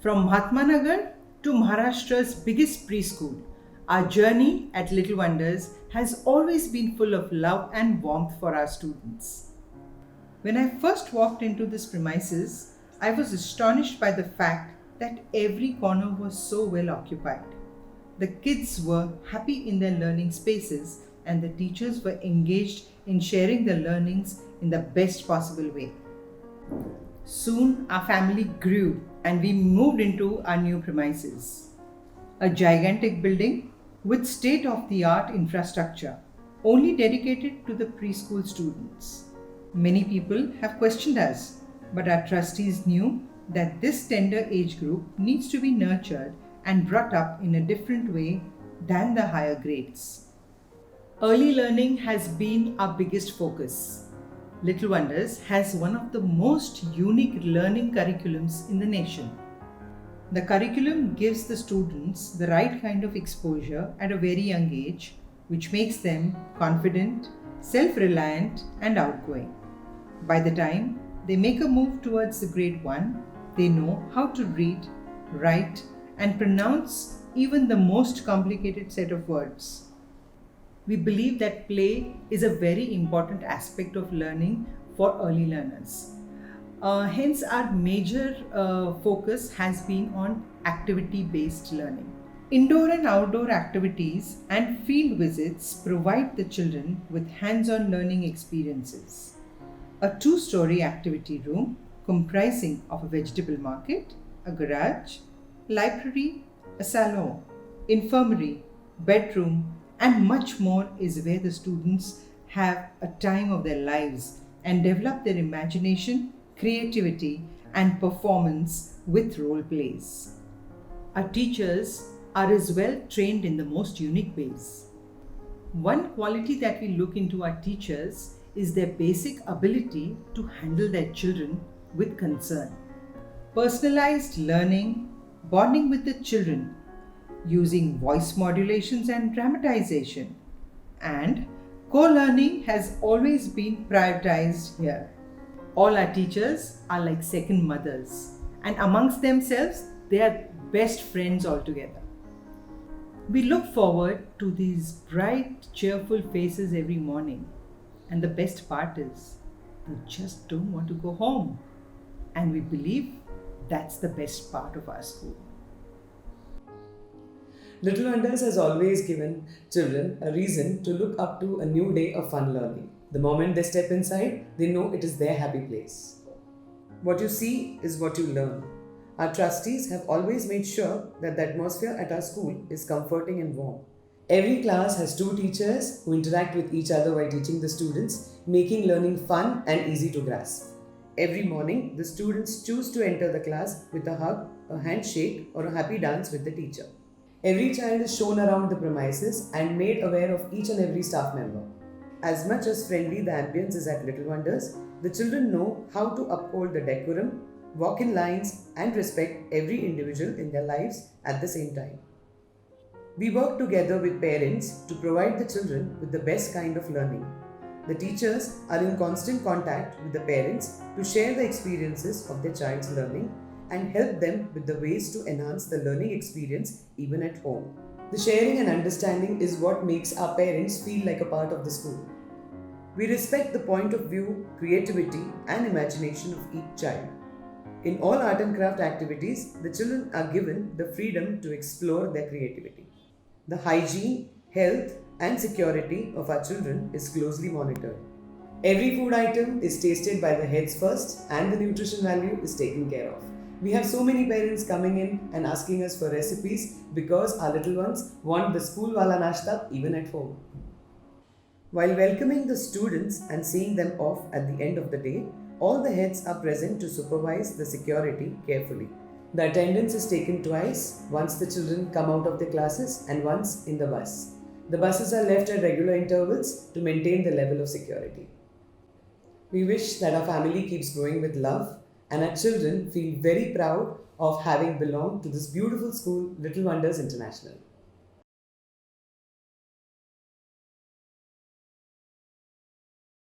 From Mahatmanagar to Maharashtra's biggest preschool, our journey at Little Wonders has always been full of love and warmth for our students. When I first walked into this premises, I was astonished by the fact that every corner was so well occupied. The kids were happy in their learning spaces, and the teachers were engaged in sharing their learnings in the best possible way. Soon our family grew and we moved into our new premises. A gigantic building with state of the art infrastructure, only dedicated to the preschool students. Many people have questioned us, but our trustees knew that this tender age group needs to be nurtured and brought up in a different way than the higher grades. Early learning has been our biggest focus. Little Wonders has one of the most unique learning curriculums in the nation. The curriculum gives the students the right kind of exposure at a very young age, which makes them confident, self reliant, and outgoing. By the time they make a move towards the grade 1, they know how to read, write, and pronounce even the most complicated set of words. We believe that play is a very important aspect of learning for early learners. Hence, our major focus has been on activity based learning. Indoor and outdoor activities and field visits provide the children with hands on learning experiences. A two-story activity room comprising of a vegetable market, a garage, library, a salon, infirmary, bedroom, and much more is where the students have a time of their lives and develop their imagination, creativity, and performance with role plays. Our teachers are as well trained in the most unique ways. One quality that we look into our teachers is their basic ability to handle their children with concern. Personalized learning, bonding with the children, using voice modulations and dramatization, and co-learning has always been prioritized here. All our teachers are like second mothers, and amongst themselves, they are best friends altogether. We look forward to these bright, cheerful faces every morning, and the best part is, they just don't want to go home. And we believe that's the best part of our school. Little Wonders has always given children a reason to look up to a new day of fun learning. The moment they step inside, they know it is their happy place. What you see is what you learn. Our trustees have always made sure that the atmosphere at our school is comforting and warm. Every class has two teachers who interact with each other while teaching the students, making learning fun and easy to grasp. Every morning, the students choose to enter the class with a hug, a handshake, or a happy dance with the teacher. Every child is shown around the premises and made aware of each and every staff member. As much as friendly the ambience is at Little Wonders, the children know how to uphold the decorum, walk in lines, and respect every individual in their lives at the same time. We work together with parents to provide the children with the best kind of learning. The teachers are in constant contact with the parents to share the experiences of their child's learning and help them with the ways to enhance the learning experience even at home. The sharing and understanding is what makes our parents feel like a part of the school. We respect the point of view, creativity, and imagination of each child. In all art and craft activities, the children are given the freedom to explore their creativity. The hygiene, health, and security of our children is closely monitored. Every food item is tasted by the heads first, and the nutrition value is taken care of. We have so many parents coming in and asking us for recipes because our little ones want the school wala nashta even at home. While welcoming the students and seeing them off at the end of the day, all the heads are present to supervise the security carefully. The attendance is taken twice, once the children come out of their classes and once in the bus. The buses are left at regular intervals to maintain the level of security. We wish that our family keeps growing with love and our children feel very proud of having belonged to this beautiful school, Little Wonders International.